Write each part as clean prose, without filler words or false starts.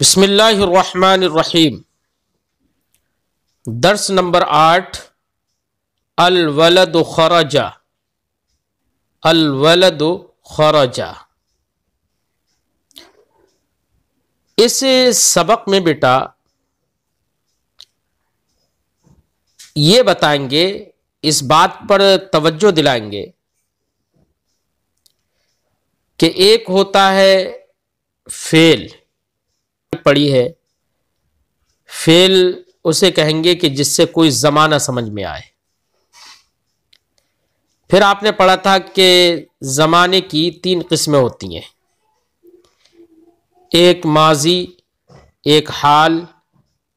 बिस्मिल्लाहिर्रहमानिर्रहीम। दर्स नंबर 8। अल वलद खरजा। अल वलद खरजा। इस सबक में बेटा ये बताएंगे, इस बात पर तवज्जो दिलाएंगे कि एक होता है फेल, पड़ी है फेल उसे कहेंगे कि जिससे कोई जमाना समझ में आए। फिर आपने पढ़ा था कि जमाने की 3 किस्में होती हैं, एक माजी, एक हाल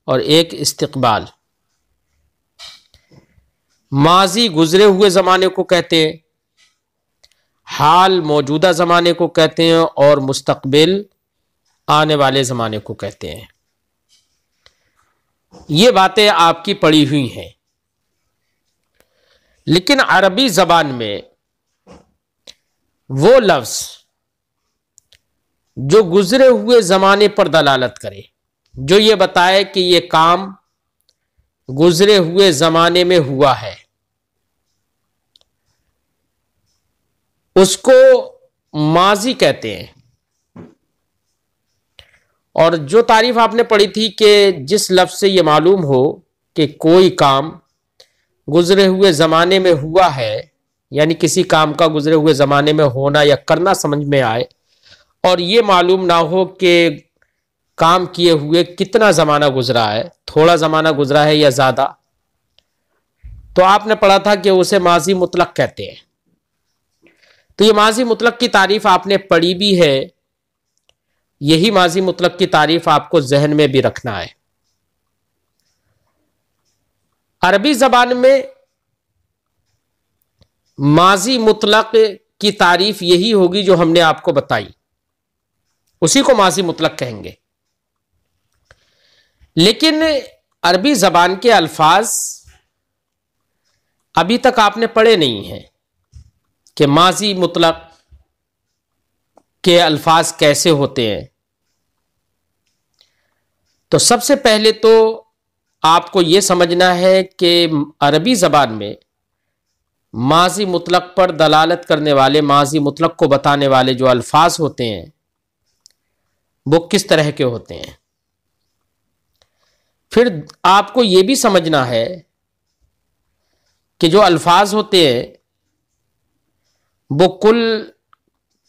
और एक इस्तिकबाल। माजी गुजरे हुए जमाने को कहते हैं, हाल मौजूदा जमाने को कहते हैं और मुस्तकबिल आने वाले जमाने को कहते हैं। ये बातें आपकी पढ़ी हुई हैं, लेकिन अरबी जबान में वो लफ्ज जो गुजरे हुए जमाने पर दलालत करे, जो ये बताए कि ये काम गुजरे हुए जमाने में हुआ है, उसको माजी कहते हैं। और जो तारीफ आपने पढ़ी थी कि जिस लफ्ज से यह मालूम हो कि कोई काम गुजरे हुए जमाने में हुआ है, यानी किसी काम का गुजरे हुए जमाने में होना या करना समझ में आए और ये मालूम ना हो कि काम किए हुए कितना जमाना गुजरा है, थोड़ा जमाना गुजरा है या ज्यादा, तो आपने पढ़ा था कि उसे माजी मुतलक कहते हैं। तो ये माजी मुतलक की तारीफ आपने पढ़ी भी है, यही माजी मुतलक की तारीफ आपको जहन में भी रखना है। अरबी जबान में माजी मुतलक की तारीफ यही होगी जो हमने आपको बताई, उसी को माजी मुतलक कहेंगे। लेकिन अरबी जबान के अल्फाज अभी तक आपने पढ़े नहीं हैं कि माजी मुतलक के अल्फाज कैसे होते हैं। तो सबसे पहले तो आपको यह समझना है कि अरबी जबान में माजी मुतलक पर दलालत करने वाले, माजी मुतलक को बताने वाले जो अल्फाज होते हैं वो किस तरह के होते हैं। फिर आपको यह भी समझना है कि जो अल्फाज होते हैं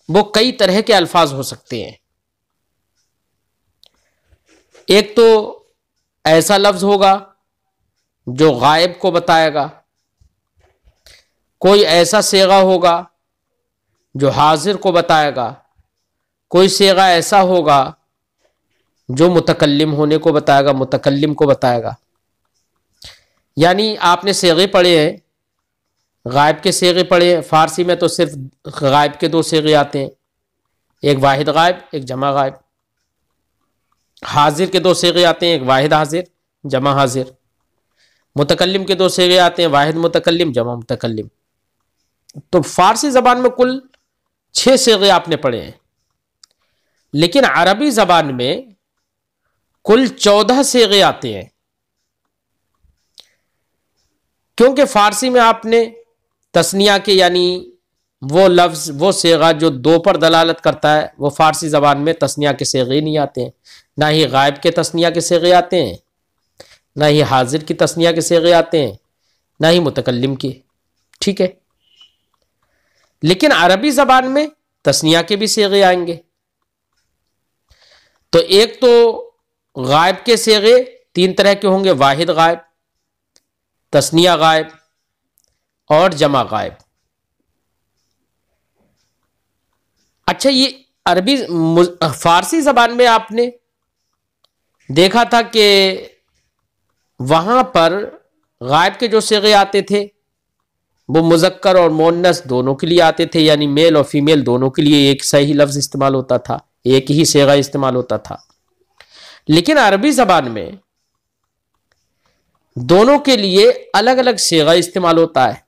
वो कई तरह के अल्फाज हो सकते हैं। एक तो ऐसा लफ्ज होगा जो गायब को बताएगा, कोई ऐसा सेगा होगा जो हाजिर को बताएगा, कोई सेगा ऐसा होगा जो मुतकल्लिम होने को बताएगा, मुतकल्लिम को बताएगा। यानी आपने सेगे पढ़े हैं, गायब के सेगे पढ़े हैं। फारसी में तो सिर्फ गायब के 2 सेगे आते हैं, एक वाहिद गायब, एक जमा गायब। हाजिर के 2 सेगे आते हैं, एक वाहिद हाजिर, जमा हाजिर। मुतकल्लिम के 2 सेगे आते हैं, वाहिद मुतकल्लिम, जमा मुतकल्लिम। तो फारसी जबान में कुल 6 सेगे आपने पढ़े हैं, लेकिन अरबी जबान में कुल 14 सेगे आते हैं। क्योंकि फारसी में आपने तस्निया के, यानी वो लफ्ज, वो सेगा जो 2 पर दलालत करता है, वो फारसी जबान में तस्निया के सेगे नहीं आते हैं। ना ही गायब के तस्निया के सेगे आते हैं, ना ही हाजिर की तस्निया के सेगे आते हैं, ना ही मुतकल्लिम की। ठीक है, लेकिन अरबी जबान में तस्निया के भी सेगे आएंगे। तो एक तो गायब के सेगे 3 तरह के होंगे, वाहिद गायब, तस्निया गायब और जमा गायब। अच्छा, ये अरबी फारसी जबान में आपने देखा था कि वहां पर गायब के जो सेगे आते थे वो मुजक्कर और मोन्नस दोनों के लिए आते थे, यानी मेल और फीमेल दोनों के लिए एक सही लफ्ज इस्तेमाल होता था, एक ही सेगा इस्तेमाल होता था। लेकिन अरबी जबान में दोनों के लिए अलग अलग सेगा इस्तेमाल होता है।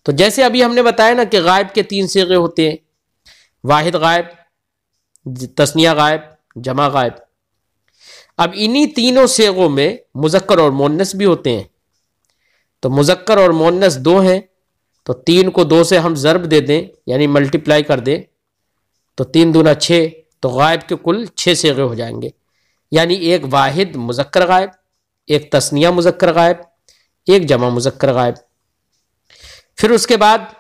तो जैसे अभी हमने बताया ना कि गायब के 3 सेगे होते हैं, वाहिद गायब, तस्निया गायब, जमा गायब। अब इन्हीं तीनों सेगों में मुज़क्कर और मुअन्नस भी होते हैं। तो मुज़क्कर और मुअन्नस दो हैं, तो 3 को 2 से हम ज़र्ब दे दें यानी मल्टीप्लाई कर दें, तो 3 दूना 6, तो गायब के कुल 6 सेगे हो जाएंगे। यानी एक वाहिद मुज़क्कर गायब, एक तस्निया मुज़क्कर गायब, एक जमा मुज़क्कर गायब। फिर उसके बाद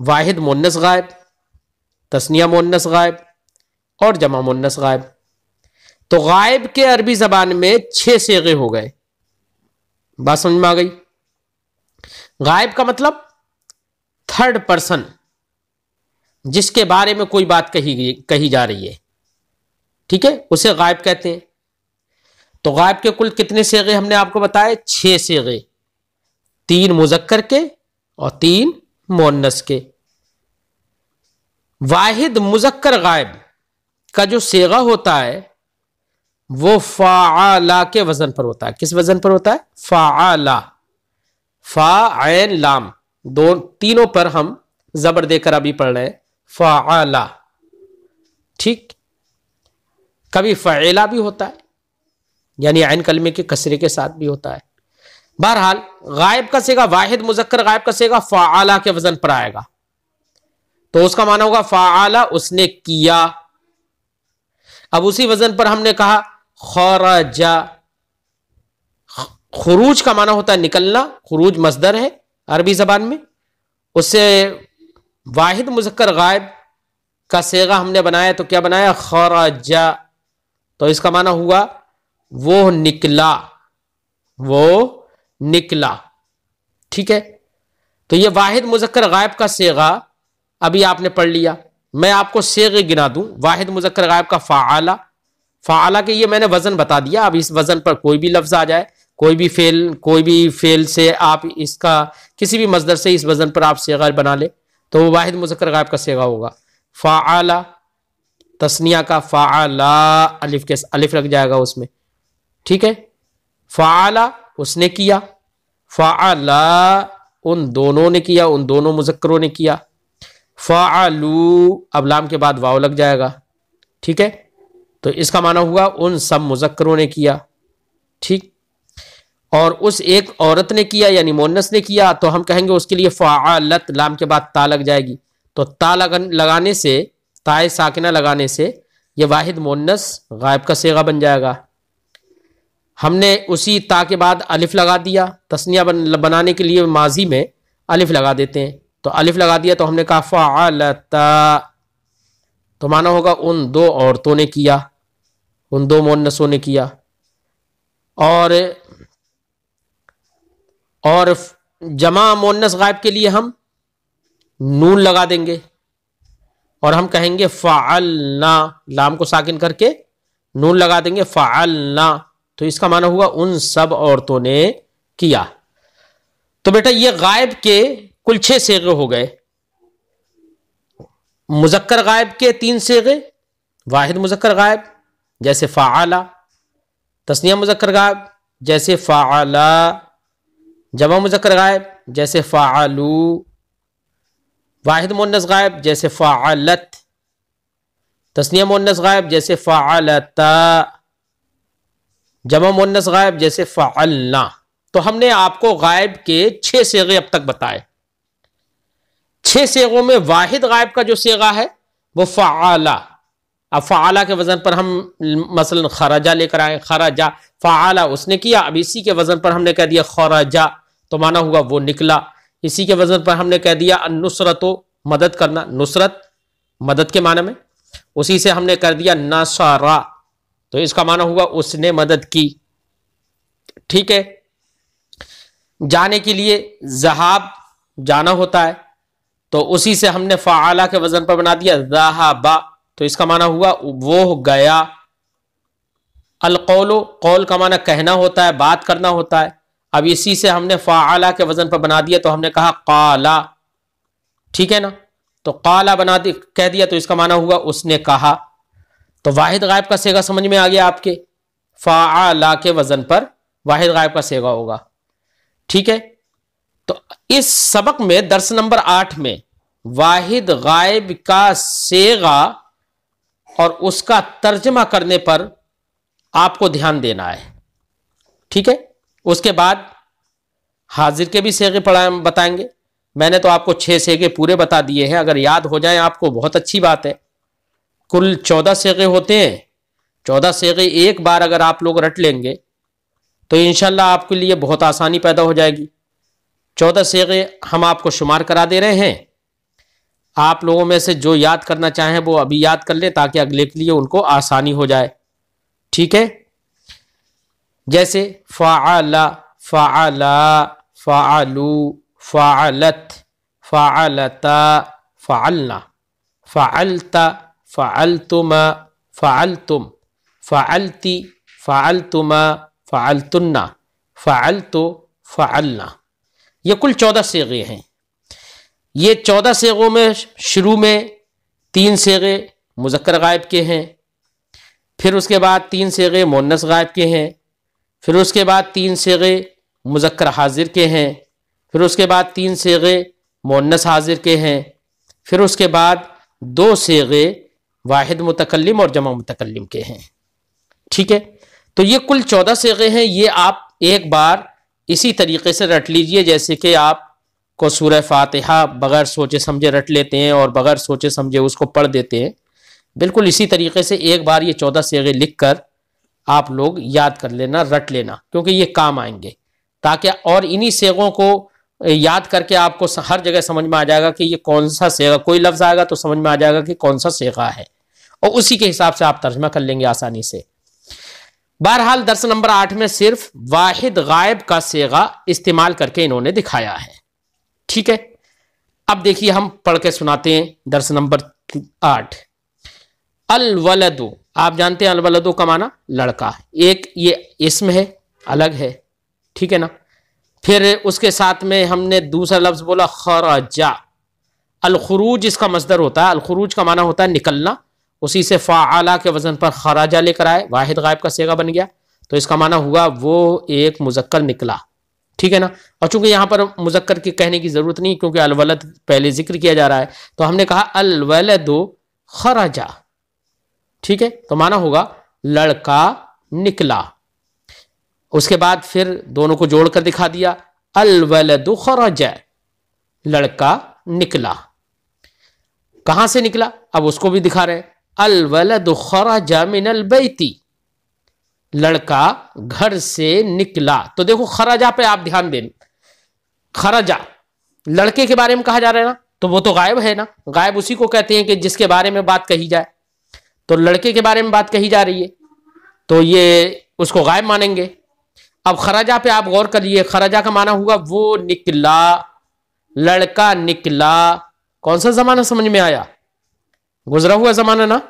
वाहिद मुअन्नस गायब, तस्निया मुअन्नस गायब और जमा मुअन्नस गायब। तो गायब के अरबी ज़बान में 6 सेगे हो गए। बात समझ में आ गई? गायब का मतलब थर्ड पर्सन, जिसके बारे में कोई बात कही जा रही है, ठीक है, उसे गायब कहते हैं। तो गायब के कुल कितने सेगे हमने आपको बताए? 6 सेगे, 3 मुज़क्कर के और 3 मुअन्नस के। वाहिद मुज़क्कर गायब का जो सेगा होता है वो फ़ाआला के वजन पर होता है। किस वजन पर होता है? फ़ाआला। फा ऐन लाम दो तीनों पर हम जबर देकर अभी पढ़ रहे हैं, फ़ाआला। ठीक, कभी फ़एला भी होता है, यानी ऐन कलमे के कसरे के साथ भी होता है। बहरहाल गायब का सेगा, वाहिद मुज़क्कर गायब का सेगा फ़ाआला के वजन पर आएगा, तो उसका माना होगा फ़ाआला, उसने किया। अब उसी वजन पर हमने कहा खरजा। खुरूज का माना होता है निकलना, खुरूज मस्दर है अरबी जबान में। उससे वाहिद मुज़क्कर गायब का सेगा हमने बनाया, तो क्या बनाया? खरजा। तो इसका माना हुआ वो निकला, वो निकला। ठीक है, तो ये वाहिद मुज़क्कर गायब का सेगा अभी आपने पढ़ लिया। मैं आपको सेगे गिना दूं। वाहिद मुज़क्कर गायब का फ़ाआला, फ़ाआला के ये मैंने वजन बता दिया। अब इस वजन पर कोई भी लफ्ज आ जाए, कोई भी फेल से आप इसका किसी भी मजदर से इस वजन पर आप सेगा बना ले, तो वो वाहिद मुज़क्कर गायब का सेगा होगा। फ़ाआला, तस्निया का फ़ाआला, अलिफ लग जाएगा उसमें। ठीक है, फ़ाआला उसने किया, फ़ाआला उन दोनों ने किया, उन दोनों मुज़क्करों ने किया। फ़ाअलू, अब लाम के बाद वाव लग जाएगा। ठीक है, तो इसका माना हुआ उन सब मुज़क्करों ने किया। ठीक, और उस एक औरत ने किया यानी मुअन्नस ने किया, तो हम कहेंगे उसके लिए फ़ाअलत, लाम के बाद ता लग जाएगी। तो ता लगाने से, ताए साकिना लगाने से ये वाहिद मुअन्नस गायब का सेगा बन जाएगा। हमने उसी ता के बाद अलिफ लगा दिया, तस्निया बनाने के लिए माजी में अलिफ लगा देते हैं, तो अलिफ लगा दिया तो हमने कहा फ़अलता, तो माना होगा उन दो औरतों ने किया, उन दो मुअन्नसों ने किया। और जमा मुअन्नस गायब के लिए हम नून लगा देंगे और हम कहेंगे फ़अलना, लाम को साकिन करके नून लगा देंगे, फ़अलना। तो इसका माना हुआ उन सब औरतों ने किया। तो बेटा ये गायब के कुल 6 सेगे हो गए। मुज़क्कर गायब के 3 सेगे, वाहिद मुज़क्कर गायब जैसे फ़ाआला, तस्निया मुज़क्कर गायब जैसे फ़ाआला, जमा मुज़क्कर गायब जैसे फ़ाअलू, वाहिद मुअन्नस गायब जैसे फ़ाअलत, तस्निया मुअन्नस गायब जैसे फ़ाअलता, जमा मुअन्नस गायब जैसे फ़अलना। तो हमने आपको गायब के 6 सेगे अब तक बताए। 6 सेगों में वाहिद गायब का जो सेगा है वो फ़ाआला। अब फ़ाआला के वजन पर हम मसलन खरजा लेकर आए, खरजा फ़ाआला उसने किया। अब इसी के वजन पर हमने कह दिया खरजा, तो माना हुआ वो निकला। इसी के वजन पर हमने कह दिया अन्नुसरतो, मदद करना, नुसरत मदद के माना में, उसी से हमने कर दिया नसरा, तो इसका माना हुआ उसने मदद की। ठीक है, जाने के लिए ज़हाब जाना होता है, तो उसी से हमने फ़ाआला के वजन पर बना दिया ज़हाबा, तो इसका माना हुआ वो गया। अलकौलो, कौल का माना कहना होता है, बात करना होता है। अब इसी से हमने फ़ाआला के वजन पर बना दिया, तो हमने कहा काला। ठीक है ना, तो काला बना दी, कह दिया, तो इसका माना हुआ उसने कहा। तो वाहिद गायब का सेगा समझ में आ गया आपके, फ़ाआला के वजन पर वाहिद गायब का सेगा होगा। ठीक है, तो इस सबक में दर्स नंबर 8 में वाहिद गायब का सेगा और उसका तर्जमा करने पर आपको ध्यान देना है। ठीक है, उसके बाद हाजिर के भी सेगे बताएंगे। मैंने तो आपको 6 सेगे पूरे बता दिए हैं, अगर याद हो जाए आपको बहुत अच्छी बात है। कुल 14 सेगे होते हैं। 14 सेगे एक बार अगर आप लोग रट लेंगे तो इंशाल्लाह आपके लिए बहुत आसानी पैदा हो जाएगी। 14 सेगे हम आपको शुमार करा दे रहे हैं। आप लोगों में से जो याद करना चाहें वो अभी याद कर लें ताकि अगले के लिए उनको आसानी हो जाए। ठीक है, जैसे फ़अला, फ़अला, फ़अलू, फ़अलत, फ़अलता, फ़अलना, फ़अलता, फ़अलतुमा, फ़अलतुम, फ़अलती, फ़अलतुमा, फ़अलतुन्ना, फ़अलतु, फ़अलना। ये कुल 14 सेगे हैं। ये 14 सेगों में शुरू में 3 सेगे मुज़क्कर गायब के हैं, फिर उसके बाद 3 सेगे मुन्नस गायब के हैं, फिर उसके बाद 3 सेगे मुज़क्कर हाजिर के हैं, फिर उसके बाद 3 सेगे मुन्नस हाजिर के हैं, फिर उसके बाद 2 सेगे वाहिद मुतकल्लिम और जमा मुतकल्लिम के हैं। ठीक है, तो ये कुल 14 सेगे हैं। ये आप एक बार इसी तरीके से रट लीजिए जैसे कि आप को सूरह फातिहा बगैर सोचे समझे रट लेते हैं और बगैर सोचे समझे उसको पढ़ देते हैं। बिल्कुल इसी तरीके से एक बार ये 14 सेगे लिख कर आप लोग याद कर लेना, रट लेना, क्योंकि ये काम आएंगे। ताकि और इन्हीं सेगों को याद करके आपको हर जगह समझ में आ जाएगा कि ये कौन सा सेगा, कोई लफ्ज़ आएगा तो समझ में आ जाएगा कि कौन सा सेगा है, और उसी के हिसाब से आप तर्जमा कर लेंगे आसानी से। बहरहाल दर्स नंबर 8 में सिर्फ वाहिद गायब का सेगा इस्तेमाल करके इन्होंने दिखाया है। ठीक है, अब देखिए हम पढ़ के सुनाते हैं दर्स नंबर 8। अल वलदु, आप जानते हैं अल वलदु का माना लड़का। एक ये इसम है, अलग है, ठीक है ना। फिर उसके साथ में हमने दूसरा लफ्ज बोला खरजा। अल खुरूज इसका मसदर होता है। अल खुरूज का माना होता है निकलना, उसी से फ़ाअला के वजन पर खराजा लेकर आए, वाहिद गायब का सेगा बन गया, तो इसका माना हुआ वो एक मुजक्कर निकला। ठीक है ना। और चूंकि यहां पर मुजक्कर की कहने की जरूरत नहीं क्योंकि अलवलद पहले जिक्र किया जा रहा है, तो हमने कहा अलवलदु खराजा। ठीक है, तो माना होगा लड़का निकला। उसके बाद फिर दोनों को जोड़कर दिखा दिया, अलवलदु खराजा, लड़का निकला। कहां से निकला अब उसको भी दिखा रहे, अलवलदु खराजा मिनल बैती, लड़का घर से निकला। तो देखो खराजा पे आप ध्यान दें, खराजा लड़के के बारे में कहा जा रहा है ना, तो वो तो गायब है ना, गायब उसी को कहते हैं कि जिसके बारे में बात कही जाए। तो लड़के के बारे में बात कही जा रही है तो ये उसको गायब मानेंगे। अब खराजा पे आप गौर करिए, खराजा का माना हुआ वो निकला, लड़का निकला। कौन सा जमाना समझ में आया? गुजरा हुआ जमाना ना।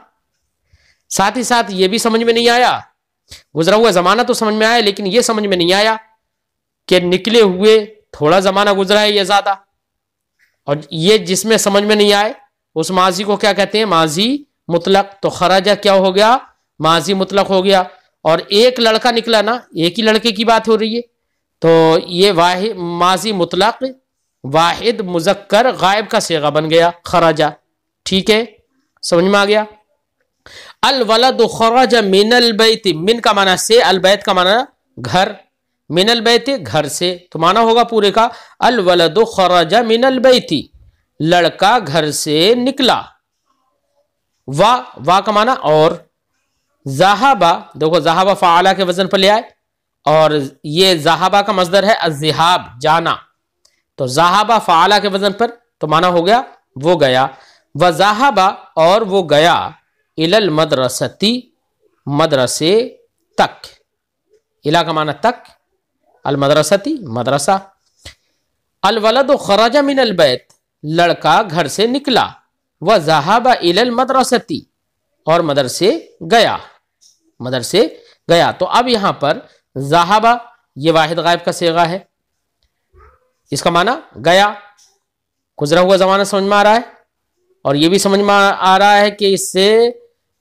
साथ ही साथ ये भी समझ में नहीं आया, गुजरा हुआ जमाना तो समझ में आया लेकिन ये समझ में नहीं आया कि निकले हुए थोड़ा जमाना गुजरा है या ज्यादा। और ये जिसमें समझ में नहीं आए उस माजी को क्या कहते हैं? माजी मुतलक। तो खराजा क्या हो गया? माजी मुतलक हो गया। और एक लड़का निकला ना, एक ही लड़के की बात हो रही है, तो ये वाहिद माजी मुतलक वाहिद मुजक्कर गायब का सेगा बन गया खराजा। ठीक है, समझ में आ गया। अल वलद खराजा मिनल बैती, मिन का माना से, अल बैत का माना घर, मिनल बैत घर से, तो माना होगा पूरे का अल वलद खराजा मिनल बैती, लड़का घर से निकला। वाह का माना और, ज़हाबा, देखो ज़हाबा फ़ाअला के वजन पर ले आए और ये ज़हाबा का मसदर है अज़्ज़िहाब, जाना। तो ज़हाबा फ़ाअला के वजन पर तो माना हो गया वो गया। व ज़हाबा और वो गया, इलल मदरसती, मदरसे तक, इला का माना तक, अल मदरसती मदरसा। अल वलद खराजा मिन अल बैत, लड़का घर से निकला। व ज़हाबा इलल मदरसती, और मदरसे गया, मदरसे गया। तो अब यहां पर ज़हाबा ये वाहिद गायब का सेगा है, इसका माना गया, गुजरा हुआ जमाना समझ में आ रहा है। और ये भी समझ में आ रहा है कि इससे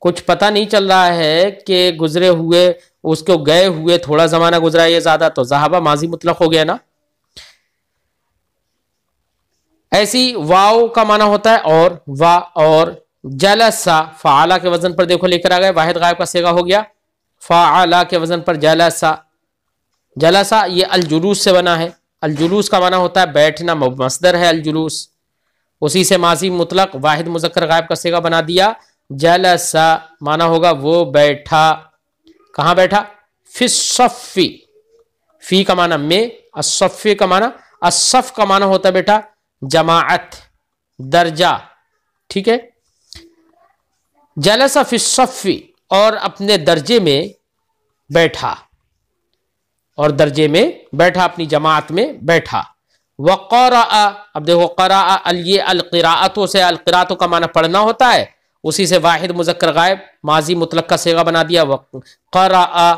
कुछ पता नहीं चल रहा है कि गुजरे हुए उसको गए हुए थोड़ा जमाना गुजरा है या ज्यादा, तो ज़हाबा माजी मुतलक हो गया ना। ऐसी वाव का माना होता है और, वा और, जलसा फ़ाला के वजन पर देखो लेकर आ गए, वाहिद गायब का सेगा हो गया। फ़ाला के वजन पर जलसा, जलसा ये अलजुलूस से बना है। अलजुलूस का माना होता है बैठना, मसदर है अलजुलूस, उसी से माजी मुतलक वाहिद मुजक्कर गायब का सेगा बना दिया। जलसा माना होगा वो बैठा, कहाँ बैठा? फिस्सफ़ी, फी का माना में, अस्सफ़ी का माना, अस्सफ़ का माना होता है बेटा जमाअत, दर्जा, ठीक है। जलसा फिस्सफ़ी, और अपने दर्जे में बैठा, और दर्जे में बैठा, अपनी जमात में बैठा। वक़राअ, अब देखो क़राअ ये अलक़िराअतों से, अलक़िराअतों का माना पढ़ना होता है, उसी से वाहिद मुज़क्कर गायब माजी मुतलक का सेगा बना दिया। क़राअ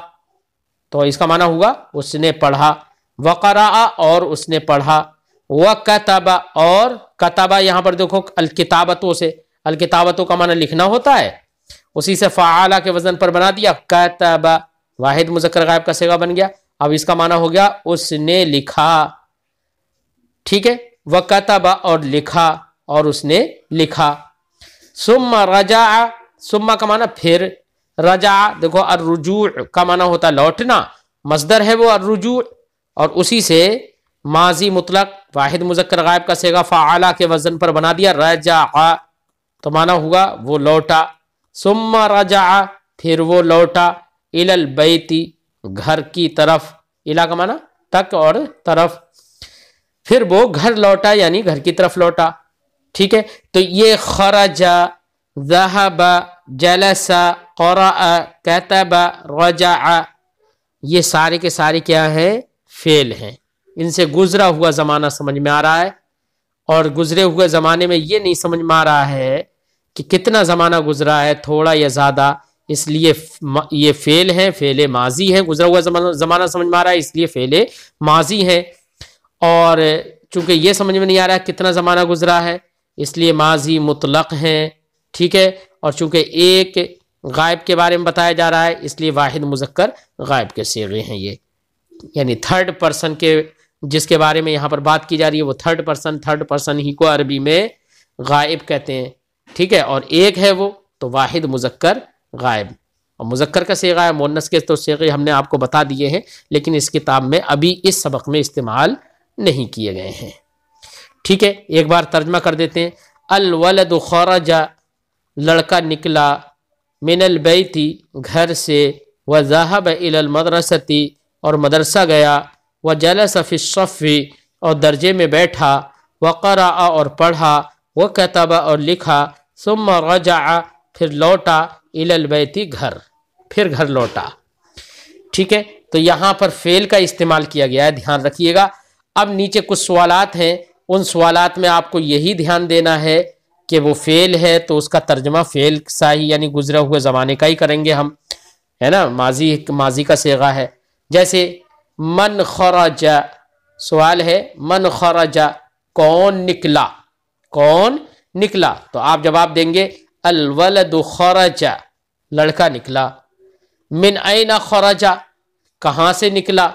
तो इसका माना हुआ उसने पढ़ा। वक़राअ और उसने पढ़ा। वकतबा, और कतबा यहाँ पर देखो अलकिताबतों से, अलकिताबतों का माना लिखना होता है, उसी से फ़आला के वजन पर बना दिया। कतबा वाहिद मुज़क्कर गायब का सेगा बन गया। अब इसका माना हो गया उसने लिखा, ठीक है। वकतबा और लिखा, और उसने लिखा। सुम्मा रजा, सुम्मा का माना फिर, रजा देखो अर्रुजू का माना होता है लौटना, मसदर है वो अर्रुजू, और उसी से माजी मुतलक वाहिद मुज़क्कर गायब का सेगा फ़आला के वजन पर बना दिया। रजा तो माना हुआ वो लौटा। सुम्मा रजा फिर वो लौटा। इलल बैती घर की तरफ, इला का माना तक और तरफ, फिर वो घर लौटा यानी घर की तरफ लौटा, ठीक है। तो ये खरजा, ज़हबा, जलसा, क़राअ, कतबा, रजा, ये सारे के सारे क्या है? फेल हैं। इनसे गुजरा हुआ ज़माना समझ में आ रहा है, और गुजरे हुए ज़माने में ये नहीं समझ में आ रहा है कि कितना ज़माना गुजरा है, थोड़ा या ज़्यादा, इसलिए ये फेल हैं, फेले माजी हैं। गुजरा हुआ ज़माना समझ में आ रहा है इसलिए फेले माजी हैं, और चूंकि ये समझ में नहीं आ रहा है कितना ज़माना गुजरा है इसलिए माजी मुतलक हैं, ठीक है। और चूंकि एक गायब के बारे में बताया जा रहा है इसलिए वाहिद मुज़क्कर गायब के सेगे हैं ये, यानी थर्ड पर्सन के जिसके बारे में यहाँ पर बात की जा रही है वो थर्ड पर्सन ही को अरबी में गायब कहते हैं, ठीक है। और एक है वो तो वाहिद मुज़क्कर गायब, और मुज़क्कर का सेगा है, मुअन्नस के तो सेगे हमने आपको बता दिए हैं, लेकिन इस किताब में अभी इस सबक में इस्तेमाल नहीं किए गए हैं, ठीक है। एक बार तर्जमा कर देते हैं। अल वलद खरजा लड़का निकला, मिनल बैती घर से, व ज़हब इलल मदरसती और मदरसा गया, व जलस फ़िस्सफ़ी और दर्जे में बैठा, व क़राअ और पढ़ा, व कतबा और लिखा, सुम्मा रजा फिर लौटा, इलल बैती घर, फिर घर लौटा, ठीक है। तो यहाँ पर फेल का इस्तेमाल किया गया है, ध्यान रखिएगा। अब नीचे कुछ सवालात हैं, उन सवालात में आपको यही ध्यान देना है कि वो फेल है तो उसका तर्जमा फेल सा ही यानी गुजरे हुए ज़माने का ही करेंगे हम, है ना। माजी का सेगा है। जैसे मन खरजा, सवाल है मन खरजा कौन निकला, कौन निकला, तो आप जवाब देंगे अल वलद खरजा लड़का निकला। मिन ऐना खरजा कहाँ से निकला,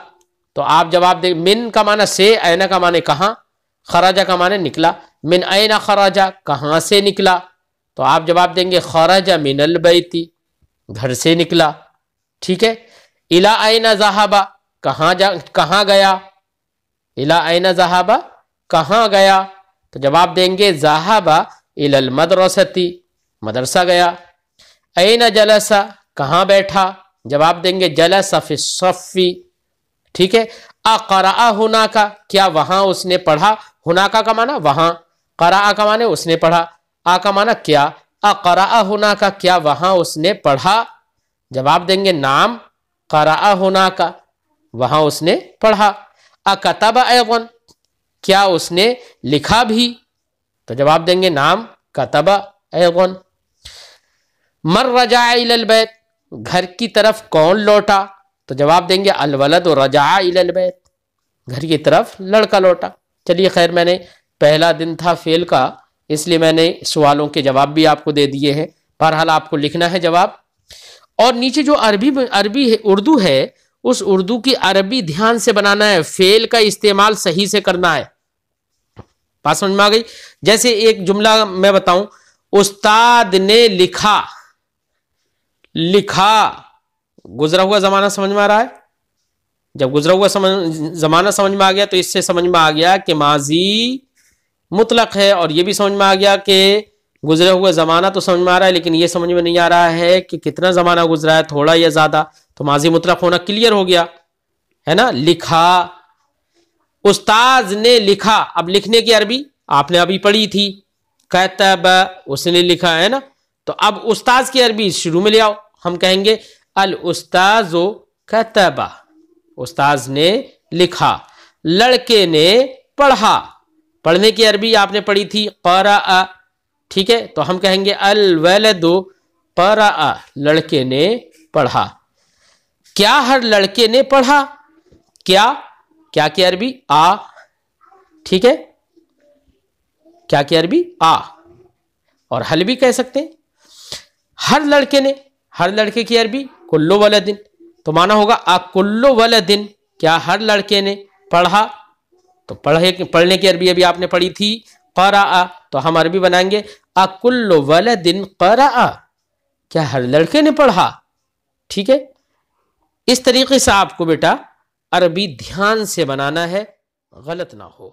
तो आप जवाब देंगे मिन का माना से, ऐना का माने कहाँ, खराजा का माने निकला। मिन ऐना खराजा कहाँ से निकला, तो आप जवाब देंगे खराजा मिनल बैती घर से निकला, ठीक है। इला ऐना ज़हाबा कहाँ गया, इला ऐना ज़हाबा कहाँ गया, तो जवाब देंगे ज़हाबा इलल मदरसती मदरसा गया। ऐना जलसा कहाँ बैठा, जवाब देंगे जलसा फ़िस्सफ़ी, ठीक है। अक़राअ हुना का क्या वहां उसने पढ़ा, हुना का माना वहां, क़राअ का माने उसने पढ़ा, आ का माना क्या, अक़राअ हुना का क्या वहां उसने पढ़ा, जवाब देंगे नाम क़राअ हुना का वहां उसने पढ़ा। अकतब ऐगन क्या उसने लिखा भी, तो जवाब देंगे नाम कतब ऐगन। मर रजा इलल बैत घर की तरफ कौन लौटा, तो जवाब देंगे अल वलद रजा इलल बैत घर की तरफ लड़का लौटा। चलिए खैर, मैंने पहला दिन था फेल का इसलिए मैंने सवालों के जवाब भी आपको दे दिए हैं। बहरहाल आपको लिखना है जवाब, और नीचे जो अरबी है, उर्दू है, उस उर्दू की अरबी ध्यान से बनाना है, फेल का इस्तेमाल सही से करना है। बात समझ में आ गई। जैसे एक जुमला मैं बताऊं, उस्ताद ने लिखा, लिखा गुजरा हुआ जमाना समझ में आ रहा है। जब गुजरा हुआ जमाना समझ में आ गया तो इससे समझ में आ गया कि माजी मुतलक है, और ये भी समझ में आ गया कि गुजरे हुए जमाना तो समझ में आ रहा है, लेकिन ये समझ में नहीं आ रहा है कि कितना जमाना गुजरा है, थोड़ा या ज्यादा। तो माजी मुतलक होना क्लियर हो गया है ना। लिखा, उस्ताद ने लिखा। अब लिखने की अरबी आपने अभी पढ़ी थी, कतब, उसने लिखा है ना। तो अब उस्ताद की अरबी शुरू में ले आओ। हम कहेंगे अल उस्ताजो कतबा, उस्ताद ने लिखा। लड़के ने पढ़ा, पढ़ने की अरबी आपने पढ़ी थी क़रअ, ठीक है। तो हम कहेंगे अल वलदु क़रअ, लड़के ने पढ़ा। क्या हर लड़के ने पढ़ा? क्या, क्या की अरबी आ, ठीक है। क्या की अरबी आ, और हल भी कह सकते हैं। हर लड़के ने, हर लड़के की अरबी कुल्लु वलदिन, तो माना होगा अकुल्लु वलदिन, क्या हर लड़के ने पढ़ा। तो पढ़ने की अरबी अभी आपने पढ़ी थी क़रअ, तो हम अरबी बनाएंगे अकुल्लु वलदिन क़रअ, क्या हर लड़के ने पढ़ा, ठीक है। इस तरीके से आपको बेटा अरबी ध्यान से बनाना है, गलत ना हो।